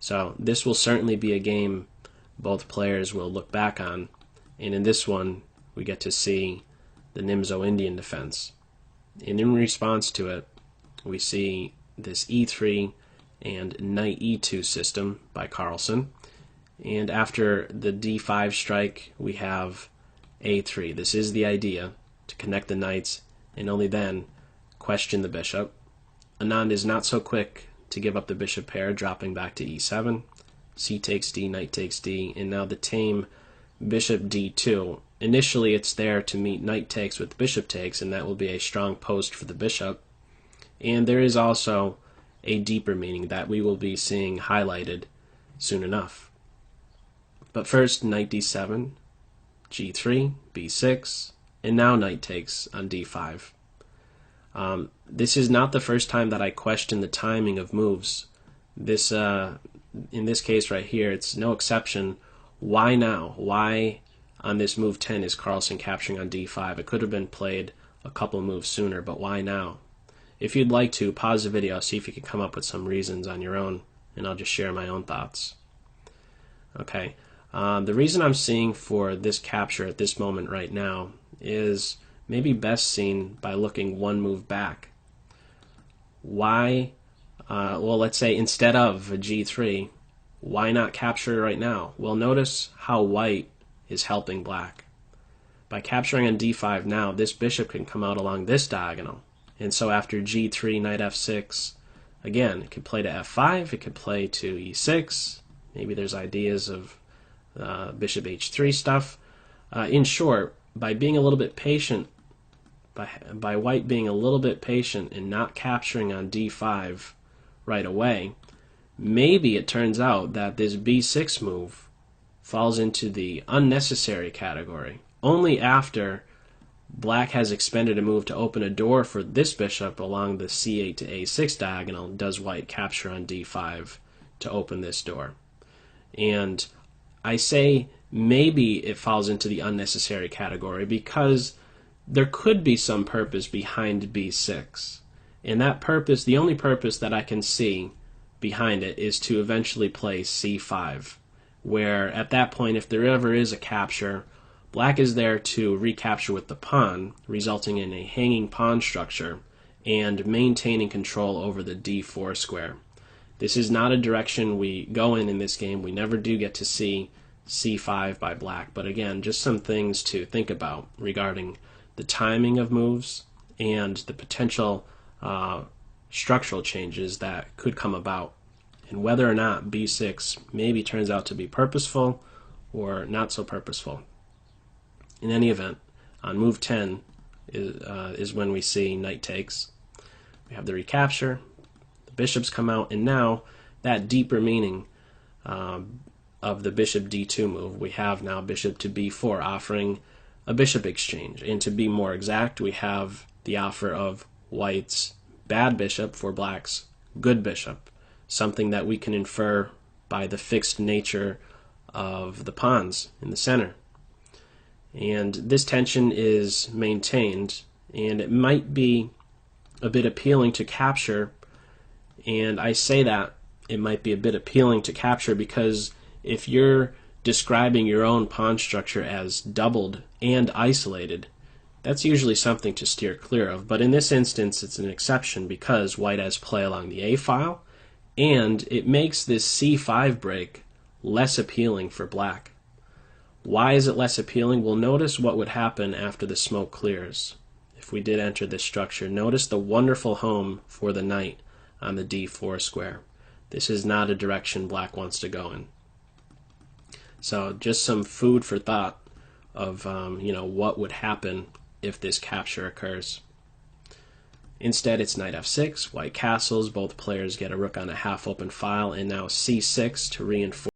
So this will certainly be a game both players will look back on, and in this one we get to see the Nimzo-Indian defense. And in response to it, we see this e3 and knight e2 system by Carlsen. And after the d5 strike, we have a3. This is the idea, to connect the knights and only then question the bishop. Anand is not so quick to give up the bishop pair, dropping back to e7. C takes d, knight takes d, and now the tame bishop d2. Initially it's there to meet knight takes with bishop takes, and that will be a strong post for the bishop. And there is also a deeper meaning that we will be seeing highlighted soon enough. But first, knight d7, g3, b6, and now knight takes on d5. This is not the first time that I question the timing of moves. In this case right here, it's no exception. Why now? Why on this move 10 is Carlsen capturing on d5? It could have been played a couple moves sooner, but why now? If you'd like to, pause the video, see if you can come up with some reasons on your own, and I'll just share my own thoughts. Okay, the reason I'm seeing for this capture at this moment right now is maybe best seen by looking one move back. Why, well, let's say instead of a g3, why not capture right now? Well, notice how white is helping black. By capturing on d5 now, this bishop can come out along this diagonal. And so after g3, knight f6, again, it could play to f5, it could play to e6, maybe there's ideas of bishop h3 stuff. In short, by being a little bit patient, by white being a little bit patient and not capturing on d5 right away, maybe it turns out that this b6 move falls into the unnecessary category. Only after black has expended a move to open a door for this bishop along the c8 to a6 diagonal does white capture on d5 to open this door. And I say maybe it falls into the unnecessary category because there could be some purpose behind b6. And that purpose, the only purpose that I can see behind it, is to eventually play c5, where at that point, if there ever is a capture, black is there to recapture with the pawn, resulting in a hanging pawn structure and maintaining control over the d4 square. This is not a direction we go in this game. We never do get to see c5 by black, but again, just some things to think about regarding the timing of moves and the potential structural changes that could come about, and whether or not b6 maybe turns out to be purposeful or not so purposeful. In any event, on move 10 is when we see knight takes. We have the recapture, the bishops come out, and now that deeper meaning of the bishop d2 move, we have now bishop to b4 offering a bishop exchange. And to be more exact, we have the offer of white's bad bishop for black's good bishop, something that we can infer by the fixed nature of the pawns in the center. And this tension is maintained, and it might be a bit appealing to capture. And I say that it might be a bit appealing to capture because if you're describing your own pawn structure as doubled and isolated, that's usually something to steer clear of. But in this instance, it's an exception because white has play along the a file, and it makes this c5 break less appealing for black. Why is it less appealing? Well, notice what would happen after the smoke clears. If we did enter this structure, notice the wonderful home for the knight on the d4 square. This is not a direction black wants to go in. So just some food for thought of what would happen if this capture occurs. Instead, it's knight f6, white castles, both players get a rook on a half-open file, and now c6 to reinforce